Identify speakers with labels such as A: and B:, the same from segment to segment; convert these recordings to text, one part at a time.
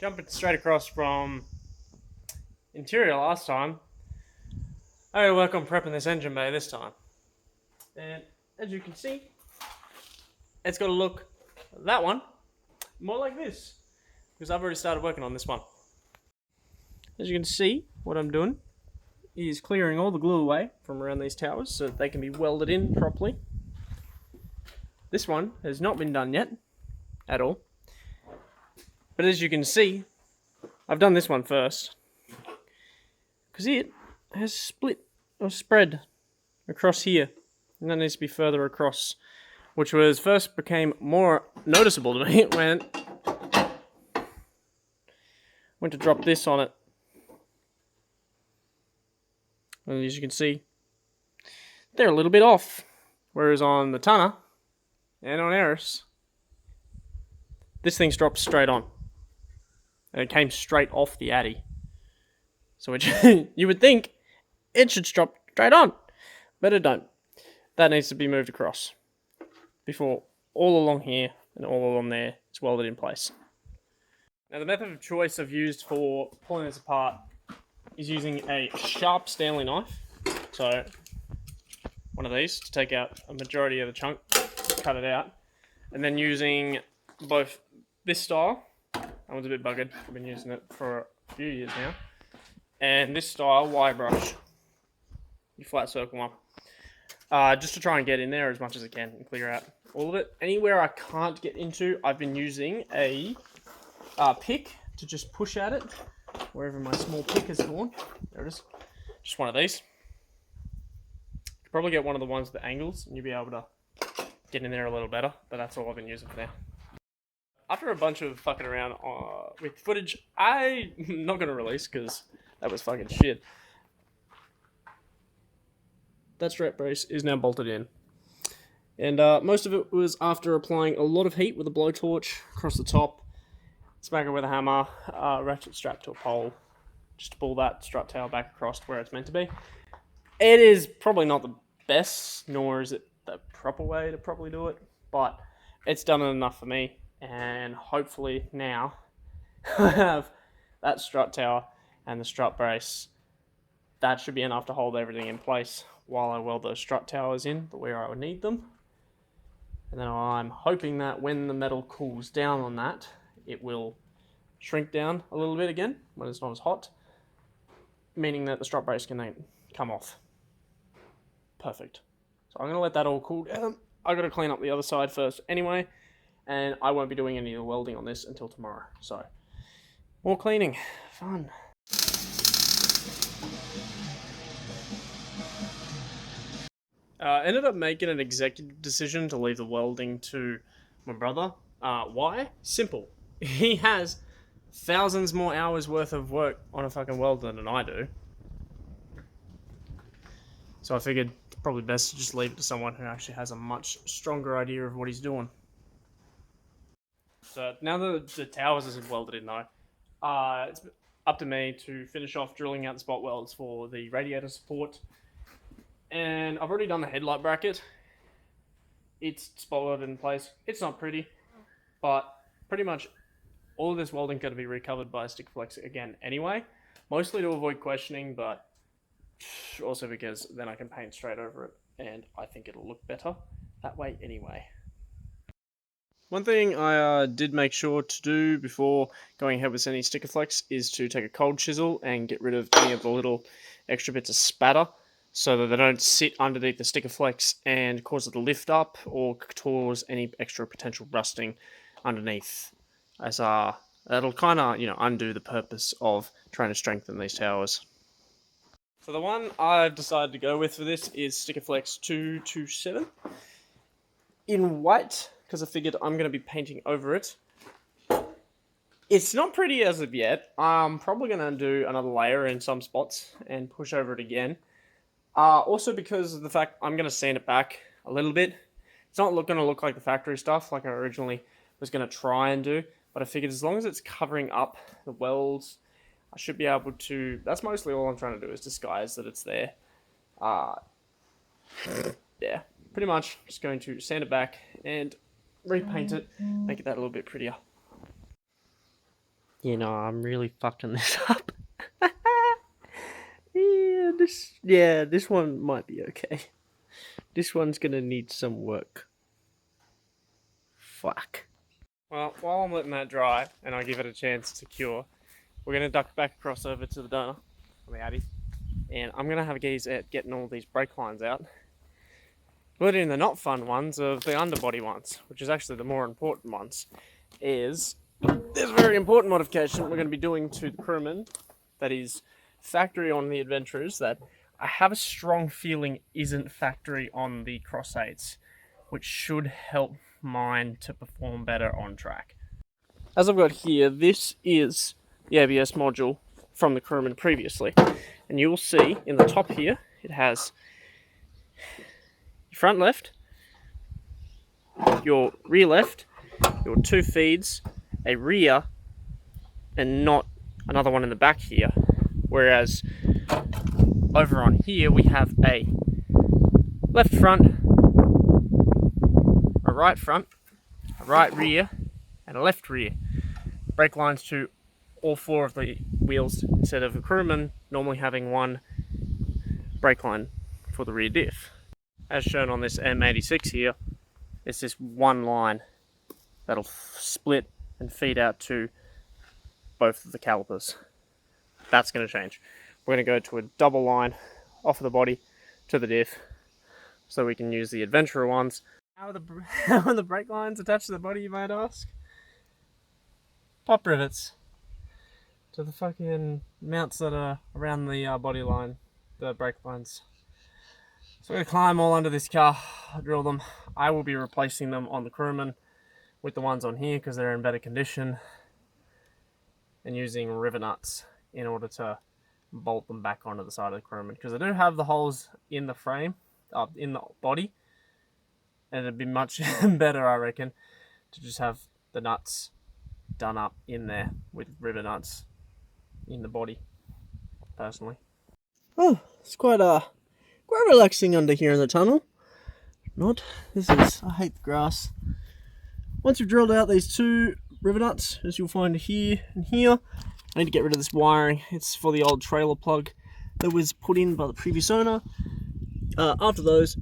A: Jumping straight across from interior last time, I gotta work on prepping this engine bay this time. And as you can see, it's got to look that one more like this, because I've already started working on this one. As you can see, what I'm doing is clearing all the glue away from around these towers so that they can be welded in properly. This one has not been done yet at all, but as you can see, I've done this one first because it has split or spread across here, and that needs to be further across, which was first became more noticeable to me when I went to drop this on it. And as you can see, they're a little bit off, whereas on the Tunner and on Eris, this thing's dropped straight on, and it came straight off the Addy. So you would think it should drop straight on, but it don't. That needs to be moved across before all along here and all along there it's welded in place. Now the method of choice I've used for pulling this apart is using a sharp Stanley knife. So one of these to take out a majority of the chunk, cut it out, and then using both this style, that one's a bit buggered, I've been using it for a few years now, and this style wire brush, you flat circle one, just to try and get in there as much as I can and clear out all of it. Anywhere I can't get into, I've been using a pick to just push at it, wherever my small pick has gone. There it is. Just one of these. You could probably get one of the ones with the angles and you'll be able to get in there a little better, but that's all I've been using for now. After a bunch of fucking around with footage I'm not going to release because that was fucking shit, that strap brace is now bolted in. And most of it was after applying a lot of heat with a blowtorch across the top, smack it with a hammer, ratchet strap to a pole, just to pull that strut tail back across to where it's meant to be. It is probably not the best, nor is it the proper way to properly do it, but it's done enough for me, and hopefully now I have that strut tower and the strut brace. That should be enough to hold everything in place while I weld those strut towers in where I would need them. And then I'm hoping that when the metal cools down on that, it will shrink down a little bit again when it's not as hot, meaning that the strut brace can then come off. Perfect. So I'm going to let that all cool down. I've got to clean up the other side first anyway, and I won't be doing any of the welding on this until tomorrow. So, more cleaning. Fun. Ended up making an executive decision to leave the welding to my brother. Why? Simple. He has thousands more hours worth of work on a fucking welder than I do. So I figured it's probably best to just leave it to someone who actually has a much stronger idea of what he's doing. So now that the towers is welded in though, it's up to me to finish off drilling out the spot welds for the radiator support. And I've already done the headlight bracket. It's spot welded in place. It's not pretty, but pretty much all of this welding got to be recovered by a stick flex again anyway. Mostly to avoid questioning, but also because then I can paint straight over it, and I think it'll look better that way anyway. One thing I did make sure to do before going ahead with any sticker flex is to take a cold chisel and get rid of any of the little extra bits of spatter, so that they don't sit underneath the sticker flex and cause it to lift up or cause any extra potential rusting underneath. As that'll kind of, undo the purpose of trying to strengthen these towers. So the one I've decided to go with for this is sticker flex 227 in white, because I figured I'm going to be painting over it. It's not pretty as of yet. I'm probably going to do another layer in some spots and push over it again. Also because of the fact I'm going to sand it back a little bit. It's not going to look like the factory stuff like I originally was going to try and do, but I figured as long as it's covering up the welds, I should be able to. That's mostly all I'm trying to do, is disguise that it's there. Yeah, pretty much just going to sand it back and repaint it, make it that a little bit prettier. You know, I'm really fucking this up. This one might be okay. This one's gonna need some work. Fuck. Well, while I'm letting that dry and I give it a chance to cure, we're gonna duck back across over to the donor on the Addy, and I'm gonna have a gaze at getting all these brake lines out. But in the not fun ones of the underbody ones, which is actually the more important ones, is there's a very important modification we're going to be doing to the crewman that is factory on the Adventurers that I have a strong feeling isn't factory on the Cross 8s, which should help mine to perform better on track. As I've got here, this is the ABS module from the crewman previously, and you'll see in the top here it has your front left, your rear left, your 2 feeds, a rear, and not another one in the back here. Whereas over on here we have a left front, a right rear, and a left rear. Brake lines to all 4 of the wheels instead of a crewman normally having one brake line for the rear diff. As shown on this M86 here, it's this one line that'll split and feed out to both of the calipers. That's going to change. We're going to go to a double line off of the body to the diff so we can use the Adventurer ones. How are the brake lines attached to the body, you might ask? Pop rivets to the fucking mounts that are around the body line, the brake lines. So we're going to climb all under this car, drill them. I will be replacing them on the crewman with the ones on here because they're in better condition, and using rivet nuts in order to bolt them back onto the side of the crewman, because I do have the holes in the frame, in the body, and it'd be much better, I reckon, to just have the nuts done up in there with rivet nuts in the body, personally. Oh, it's quite relaxing under here in the tunnel. Not. I hate the grass. Once you've drilled out these 2 rivet nuts, as you'll find here and here, I need to get rid of this wiring. It's for the old trailer plug that was put in by the previous owner. After those,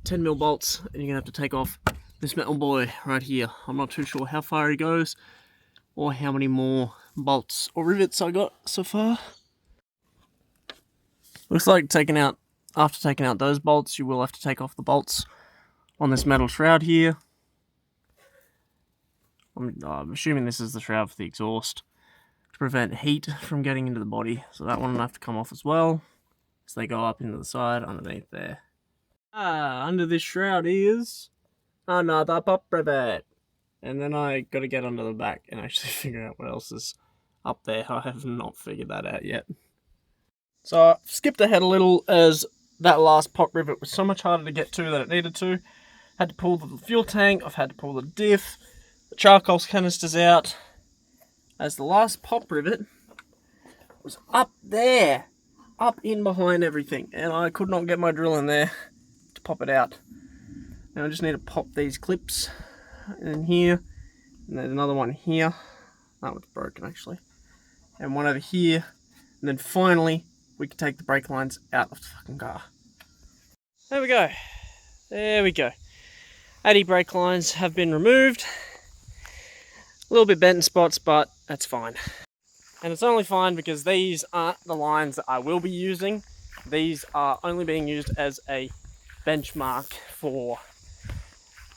A: 10mm bolts, and you're going to have to take off this metal boy right here. I'm not too sure how far he goes, or how many more bolts or rivets I got so far. Looks like after taking out those bolts, you will have to take off the bolts on this metal shroud here. I'm assuming this is the shroud for the exhaust to prevent heat from getting into the body. So that one will have to come off as well, so they go up into the side underneath there. Under this shroud is another pop rivet. And then I got to get under the back and actually figure out what else is up there. I have not figured that out yet. So I skipped ahead a little, as that last pop rivet was so much harder to get to than it needed to. Had to pull the fuel tank, I've had to pull the diff, the charcoal canisters out, as the last pop rivet was up there, up in behind everything, and I could not get my drill in there to pop it out. Now I just need to pop these clips in here, and there's another one here. That one's broken actually, and one over here, and then finally we can take the brake lines out of the fucking car. There we go. There we go. Addy brake lines have been removed. A little bit bent in spots, but that's fine. And it's only fine because these aren't the lines that I will be using. These are only being used as a benchmark for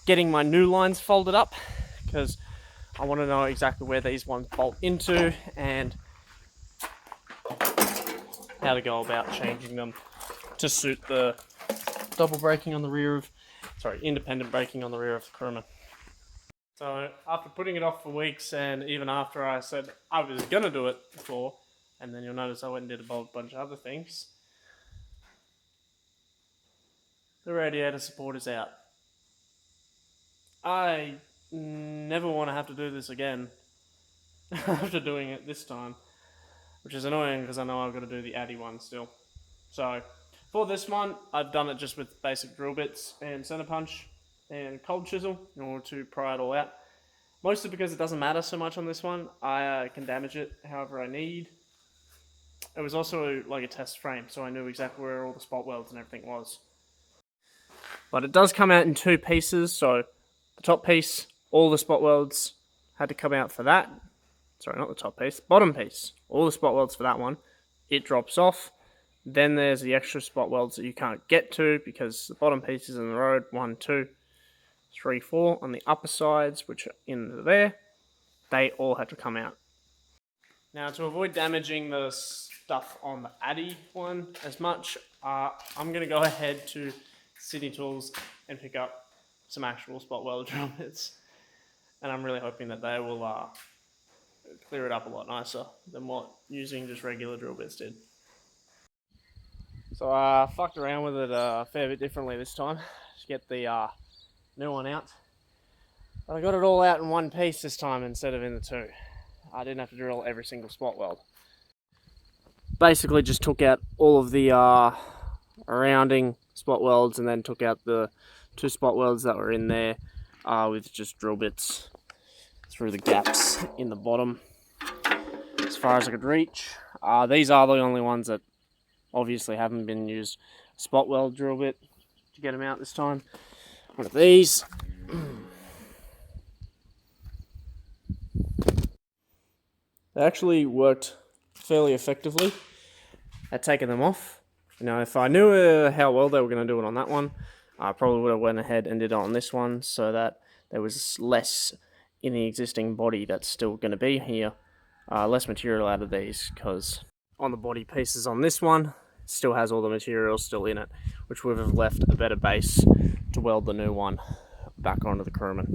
A: getting my new lines folded up, because I want to know exactly where these ones bolt into and how to go about changing them to suit the independent braking on the rear of the crewman. So after putting it off for weeks, and even after I said I was going to do it before, and then you'll notice I went and did a bunch of other things, the radiator support is out. I never want to have to do this again after doing it this time, which is annoying because I know I've got to do the Addy one still. So for this one, I've done it just with basic drill bits and center punch and cold chisel in order to pry it all out. Mostly because it doesn't matter so much on this one. I can damage it however I need. It was also like a test frame, so I knew exactly where all the spot welds and everything was. But it does come out in 2 pieces, so the top piece, all the spot welds had to come out for that. Sorry, not the top piece, bottom piece. All the spot welds for that one. It drops off. Then there's the extra spot welds that you can't get to because the bottom piece is in the road. 1, 2, 3, 4 on the upper sides, which are in there. They all had to come out. Now, to avoid damaging the stuff on the Addy one as much, I'm going to go ahead to City Tools and pick up some actual spot weld drill bits. And I'm really hoping that they will clear it up a lot nicer than what using just regular drill bits did. So I fucked around with it a fair bit differently this time to get the new one out. But I got it all out in 1 piece this time instead of in the 2. I didn't have to drill every single spot weld. Basically just took out all of the rounding spot welds and then took out the 2 spot welds that were in there with just drill bits through the gaps in the bottom as far as I could reach. These are the only ones that obviously haven't been used. Spot weld drill bit to get them out this time. One of these. They actually worked fairly effectively at taking them off. You know, if I knew how well they were going to do it on that one, I probably would have went ahead and did it on this one so that there was less in the existing body that's still going to be here. Less material out of these, because on the body pieces on this one, it still has all the material still in it, which would have left a better base to weld the new one back onto the CrewMud.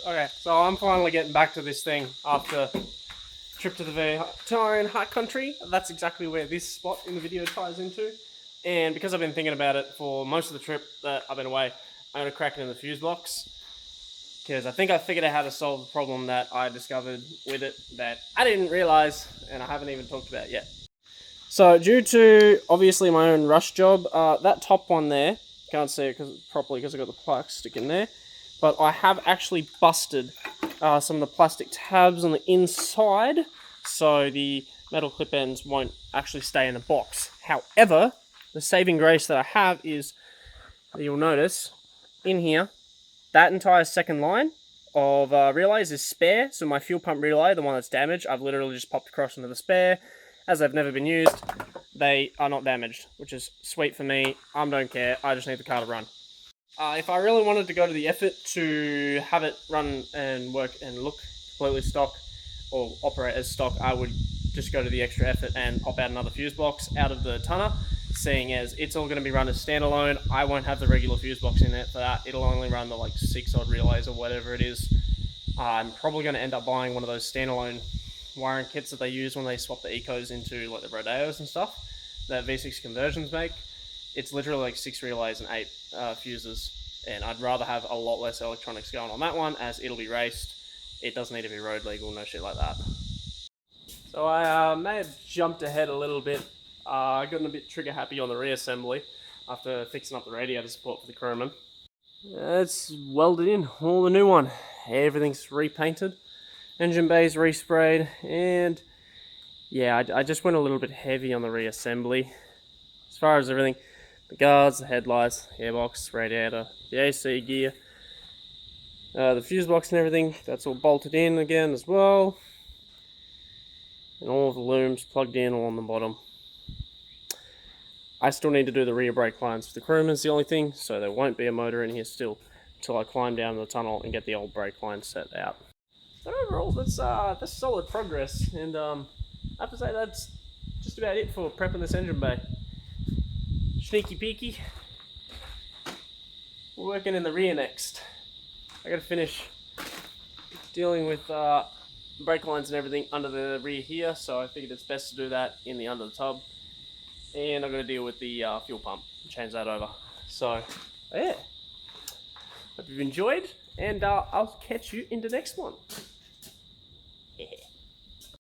A: Okay, so I'm finally getting back to this thing after a trip to the Victorian High Country. That's exactly where this spot in the video ties into. And because I've been thinking about it for most of the trip that I've been away, I'm going to crack it in the fuse box. Because I think I figured out how to solve the problem that I discovered with it that I didn't realise and I haven't even talked about yet. So due to obviously my own rush job, that top one there, can't see it properly because I've got the plug sticking there. But I have actually busted some of the plastic tabs on the inside, so the metal clip ends won't actually stay in the box. However, the saving grace that I have is, you'll notice, in here, that entire second line of relays is spare, so my fuel pump relay, the one that's damaged, I've literally just popped across into the spare. As they've never been used, they are not damaged, which is sweet for me. I don't care, I just need the car to run. If I really wanted to go to the effort to have it run and work and look completely stock or operate as stock, I would just go to the extra effort and pop out another fuse box out of the tonner, seeing as it's all going to be run as standalone. I won't have the regular fuse box in it for that. It'll only run the like 6 odd relays or whatever it is. I'm probably going to end up buying one of those standalone wiring kits that they use when they swap the ecos into like the Rodeos and stuff that V6 conversions make. It's literally like 6 relays and 8 fuses, and I'd rather have a lot less electronics going on that one, as it'll be raced. It doesn't need to be road legal, no shit like that. So I may have jumped ahead a little bit. I got a bit trigger happy on the reassembly after fixing up the radiator support for the CrewMud. It's welded in, all the new one. Everything's repainted, engine bay's resprayed, and yeah, I just went a little bit heavy on the reassembly. As far as everything, the guards, the headlights, airbox, radiator, the AC gear, the fuse box and everything, that's all bolted in again as well. And all of the looms plugged in all on the bottom. I still need to do the rear brake lines for the CrewMud is the only thing, so there won't be a motor in here still until I climb down the tunnel and get the old brake lines set out. But overall, that's solid progress, and I have to say that's just about it for prepping this engine bay. Sneaky peeky. We're working in the rear next. I gotta finish dealing with brake lines and everything under the rear here, so I figured it's best to do that in the under the tub. And I'm gonna deal with the fuel pump and change that over. So yeah, hope you've enjoyed, and I'll catch you in the next one.